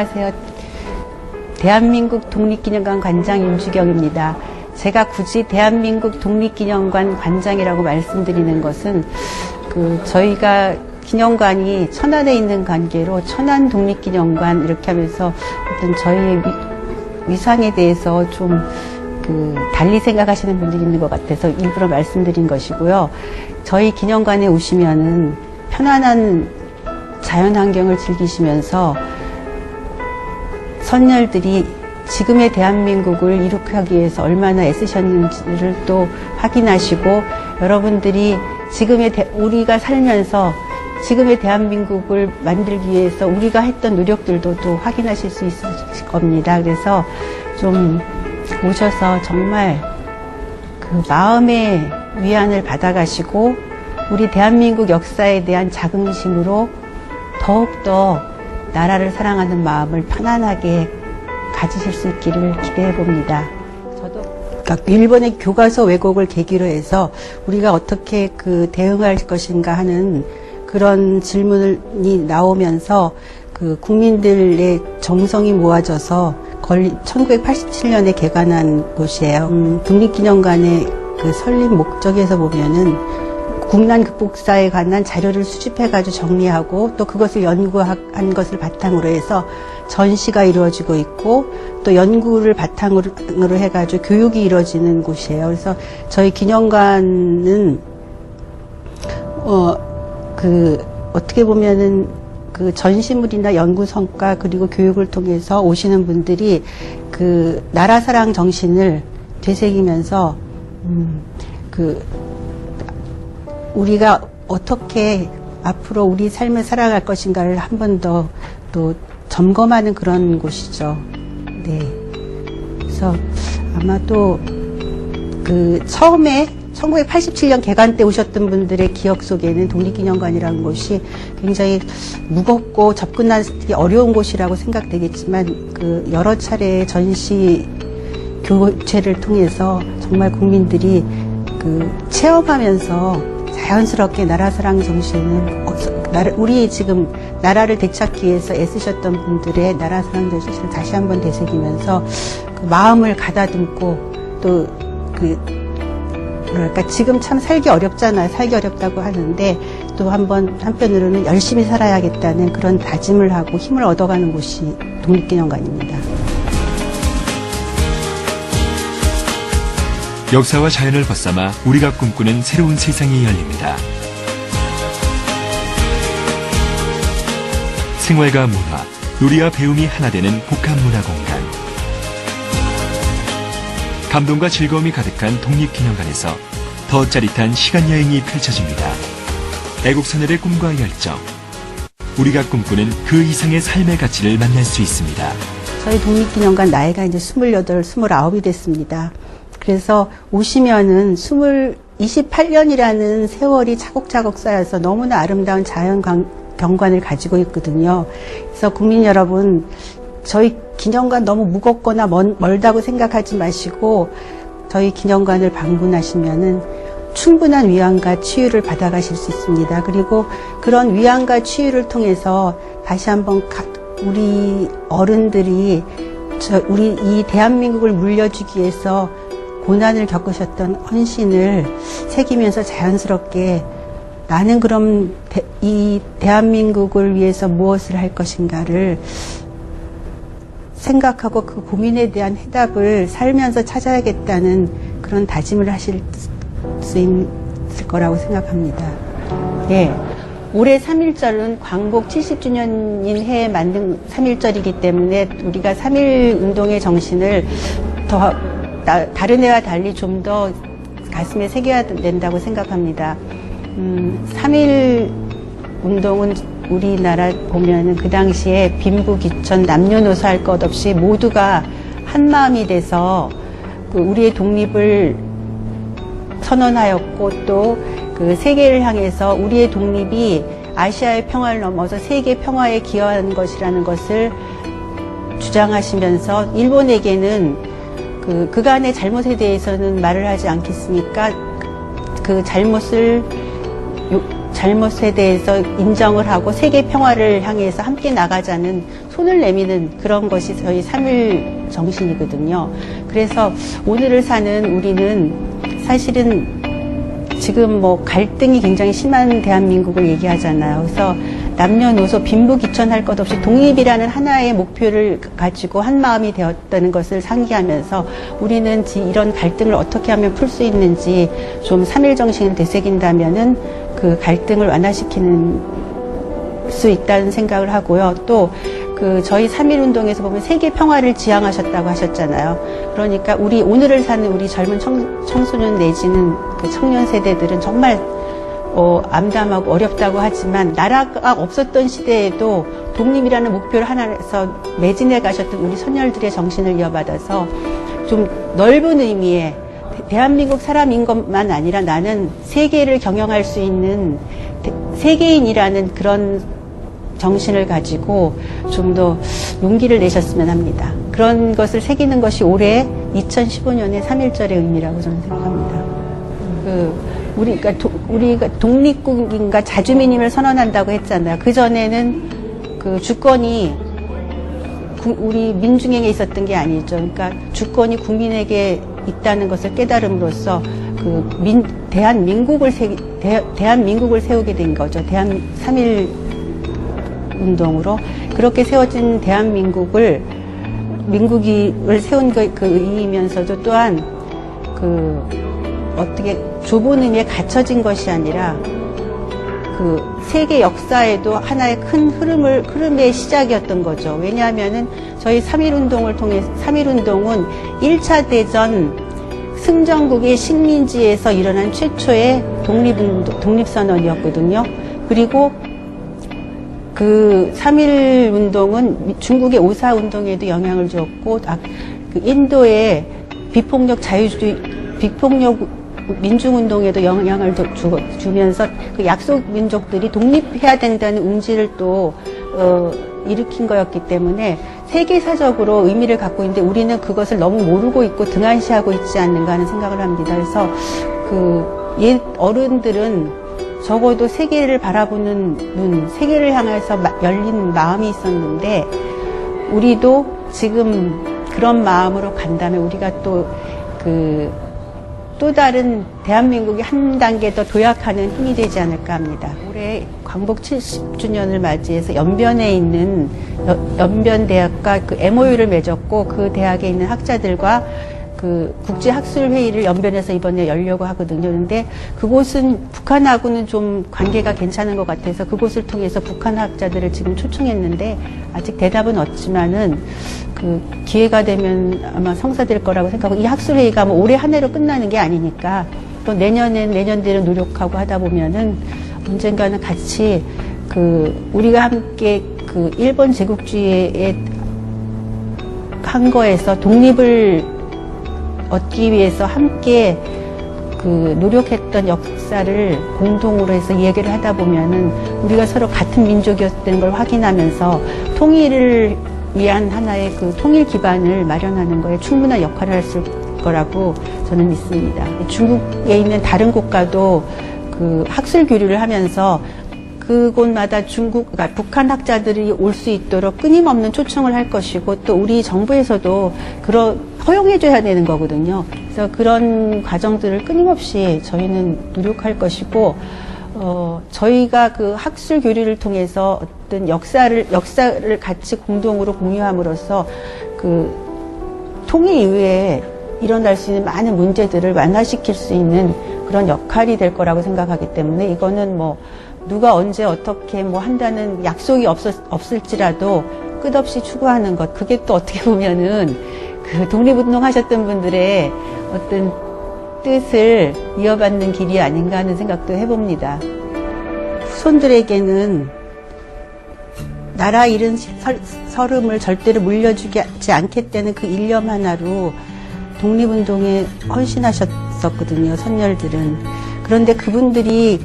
안녕하세요. 대한민국 독립기념관 관장 윤주경입니다. 제가 굳이 대한민국 독립기념관 관장이라고 말씀드리는 것은 저희가 기념관이 천안에 있는 관계로 천안 독립기념관 이렇게 하면서 어떤 저희 위상에 대해서 좀 달리 생각하시는 분들이 있는 것 같아서 일부러 말씀드린 것이고요. 저희 기념관에 오시면은 편안한 자연환경을 즐기시면서 선열들이 지금의 대한민국을 이룩하기 위해서 얼마나 애쓰셨는지를 또 확인하시고 여러분들이 우리가 살면서 지금의 대한민국을 만들기 위해서 우리가 했던 노력들도 또 확인하실 수 있을 겁니다. 그래서 좀 오셔서 정말 마음의 위안을 받아가시고 우리 대한민국 역사에 대한 자긍심으로 더욱더 나라를 사랑하는 마음을 편안하게 가지실 수 있기를 기대해 봅니다. 저도 일본의 교과서 왜곡을 계기로 해서 우리가 어떻게 대응할 것인가 하는 그런 질문이 나오면서 국민들의 정성이 모아져서 1987년에 개관한 곳이에요. 독립기념관의 설립 목적에서 보면은 국난 극복사에 관한 자료를 수집해가지고 정리하고 또 그것을 연구한 것을 바탕으로 해서 전시가 이루어지고 있고 또 연구를 바탕으로 해가지고 교육이 이루어지는 곳이에요. 그래서 저희 기념관은 어떻게 보면은 전시물이나 연구 성과 그리고 교육을 통해서 오시는 분들이 나라 사랑 정신을 되새기면서 우리가 어떻게 앞으로 우리 삶을 살아갈 것인가를 한 번 더 또 점검하는 그런 곳이죠. 네. 그래서 아마도 처음에 1987년 개관 때 오셨던 분들의 기억 속에는 독립기념관이라는 곳이 굉장히 무겁고 접근하기 어려운 곳이라고 생각되겠지만 여러 차례의 전시 교체를 통해서 정말 국민들이 체험하면서 자연스럽게 나라 사랑 정신은 우리 지금 나라를 되찾기 위해서 애쓰셨던 분들의 나라 사랑 정신을 다시 한번 되새기면서 마음을 가다듬고 또 뭐랄까 지금 참 살기 어렵잖아요. 살기 어렵다고 하는데 또 한편으로는 열심히 살아야겠다는 그런 다짐을 하고 힘을 얻어가는 곳이 독립기념관입니다. 역사와 자연을 벗삼아 우리가 꿈꾸는 새로운 세상이 열립니다. 생활과 문화, 놀이와 배움이 하나 되는 복합문화 공간. 감동과 즐거움이 가득한 독립기념관에서 더 짜릿한 시간여행이 펼쳐집니다. 애국선열의 꿈과 열정. 우리가 꿈꾸는 그 이상의 삶의 가치를 만날 수 있습니다. 저희 독립기념관 나이가 이제 28, 29이 됐습니다. 그래서 오시면은 28년이라는 세월이 차곡차곡 쌓여서 너무나 아름다운 자연 경관을 가지고 있거든요. 그래서 국민 여러분, 저희 기념관 너무 무겁거나 멀다고 생각하지 마시고 저희 기념관을 방문하시면은 충분한 위안과 치유를 받아가실 수 있습니다. 그리고 그런 위안과 치유를 통해서 다시 한번 우리 어른들이 우리 이 대한민국을 물려주기 위해서 고난을 겪으셨던 헌신을 새기면서 자연스럽게 나는 그럼 이 대한민국을 위해서 무엇을 할 것인가를 생각하고 그 고민에 대한 해답을 살면서 찾아야겠다는 그런 다짐을 하실 수 있을 거라고 생각합니다. 예. 올해 3.1절은 광복 70주년인 해에 만든 3.1절이기 때문에 우리가 3.1 운동의 정신을 더 다른 해와 달리 좀 더 가슴에 새겨야 된다고 생각합니다. 3.1 운동은 우리나라 보면은 그 당시에 빈부귀천 남녀노소 할 것 없이 모두가 한 마음이 돼서 우리의 독립을 선언하였고 또 세계를 향해서 우리의 독립이 아시아의 평화를 넘어서 세계 평화에 기여한 것이라는 것을 주장하시면서 일본에게는 그간의 잘못에 대해서는 말을 하지 않겠습니까? 그 잘못을 잘못에 대해서 인정을 하고 세계 평화를 향해서 함께 나가자는 손을 내미는 그런 것이 저희 3.1 정신이거든요. 그래서 오늘을 사는 우리는 사실은 지금 뭐 갈등이 굉장히 심한 대한민국을 얘기하잖아요. 그래서 남녀노소 빈부귀천할 것 없이 독립이라는 하나의 목표를 가지고 한 마음이 되었다는 것을 상기하면서 우리는 이런 갈등을 어떻게 하면 풀 수 있는지 좀 3.1 정신을 되새긴다면은 그 갈등을 완화시키는 수 있다는 생각을 하고요. 또 그 저희 3.1 운동에서 보면 세계 평화를 지향하셨다고 하셨잖아요. 그러니까 우리 오늘을 사는 우리 젊은 청소년 내지는 그 청년 세대들은 정말 암담하고 어렵다고 하지만 나라가 없었던 시대에도 독립이라는 목표를 하나에서 매진해 가셨던 우리 선열들의 정신을 이어받아서 좀 넓은 의미의 대한민국 사람인 것만 아니라 나는 세계를 경영할 수 있는 세계인이라는 그런 정신을 가지고 좀 더 용기를 내셨으면 합니다. 그런 것을 새기는 것이 올해 2015년의 3.1절의 의미라고 저는 생각합니다. 우리가 독립국인과 자주민임을 선언한다고 했잖아요. 그전에는 그 주권이 우리 민중에게 있었던 게 아니죠. 그러니까 주권이 국민에게 있다는 것을 깨달음으로써 대한민국을 세우게 된 거죠. 3.1 운동으로 그렇게 세워진 대한민국을 세운 그 의미면서도 또한 어떻게 좁은 의미에 갇혀진 것이 아니라 그 세계 역사에도 하나의 큰 흐름의 시작이었던 거죠. 왜냐하면은 저희 3.1 운동을 통해 3.1 운동은 1차 대전 승전국의 식민지에서 일어난 최초의 독립선언이었거든요. 그리고 그 3.1 운동은 중국의 5.4 운동에도 영향을 주었고, 그 인도의 비폭력 민중운동에도 영향을 주면서 그 약속 민족들이 독립해야 된다는 운지를 또 일으킨 거였기 때문에 세계사적으로 의미를 갖고 있는데 우리는 그것을 너무 모르고 있고 등한시하고 있지 않는가 하는 생각을 합니다. 그래서 그 옛 어른들은 적어도 세계를 바라보는 눈, 세계를 향해서 열린 마음이 있었는데 우리도 지금 그런 마음으로 간다면 우리가 또 다른 대한민국이 한 단계 더 도약하는 힘이 되지 않을까 합니다. 올해 광복 70주년을 맞이해서 연변에 있는 연변대학과 그 MOU를 맺었고 그 대학에 있는 학자들과 그 국제학술회의를 연변에서 이번에 열려고 하거든요. 그런데 그곳은 북한하고는 좀 관계가 괜찮은 것 같아서 그곳을 통해서 북한 학자들을 지금 초청했는데 아직 대답은 없지만은 그 기회가 되면 아마 성사될 거라고 생각하고 이 학술회의가 뭐 올해 한 해로 끝나는 게 아니니까 또 내년대로 노력하고 하다 보면은 언젠가는 같이 우리가 함께 일본 제국주의에 한 거에서 독립을 얻기 위해서 함께 노력했던 역사를 공동으로 해서 이야기를 하다 보면은 우리가 서로 같은 민족이었다는 걸 확인하면서 통일을 위한 하나의 통일 기반을 마련하는 거에 충분한 역할을 할 거라고 저는 믿습니다. 중국에 있는 다른 국가도 학술 교류를 하면서 그곳마다 그러니까 북한 학자들이 올 수 있도록 끊임없는 초청을 할 것이고 또 우리 정부에서도 허용해줘야 되는 거거든요. 그래서 그런 과정들을 끊임없이 저희는 노력할 것이고, 저희가 학술 교류를 통해서 어떤 역사를 같이 공동으로 공유함으로써 통일 이후에 일어날 수 있는 많은 문제들을 완화시킬 수 있는 그런 역할이 될 거라고 생각하기 때문에 이거는 누가 언제 어떻게 한다는 약속이 없을지라도 끝없이 추구하는 것. 그게 또 어떻게 보면은 독립운동 하셨던 분들의 어떤 뜻을 이어받는 길이 아닌가 하는 생각도 해봅니다. 후손들에게는 나라 잃은 서름을 절대로 물려주지 않겠다는 그 일념 하나로 독립운동에 헌신하셨었거든요, 선열들은. 그런데 그분들이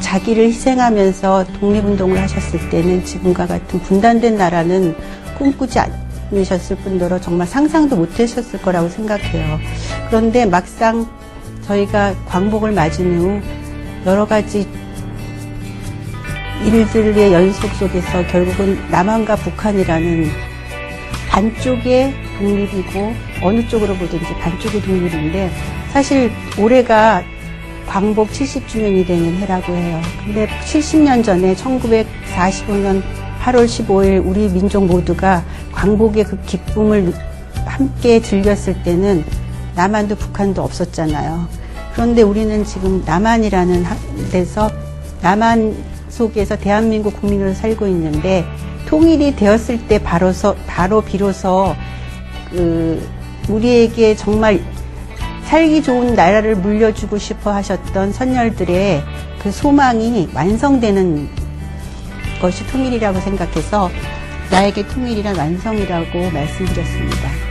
자기를 희생하면서 독립운동을 하셨을 때는 지금과 같은 분단된 나라는 꿈꾸지 않으셨을 뿐더러 정말 상상도 못하셨을 거라고 생각해요. 그런데 막상 저희가 광복을 맞은 후 여러 가지 일들의 연속 속에서 결국은 남한과 북한이라는 반쪽의 독립이고 어느 쪽으로 보든지 반쪽의 독립인데 사실 올해가 광복 70주년이 되는 해라고 해요. 근데 70년 전에 1945년 8월 15일 우리 민족 모두가 광복의 그 기쁨을 함께 즐겼을 때는 남한도 북한도 없었잖아요. 그런데 우리는 지금 남한이라는 데서 남한 속에서 대한민국 국민으로 살고 있는데 통일이 되었을 때 바로 비로소 우리에게 정말 살기 좋은 나라를 물려주고 싶어 하셨던 선열들의 그 소망이 완성되는 것이 통일이라고 생각해서 나에게 통일이란 완성이라고 말씀드렸습니다.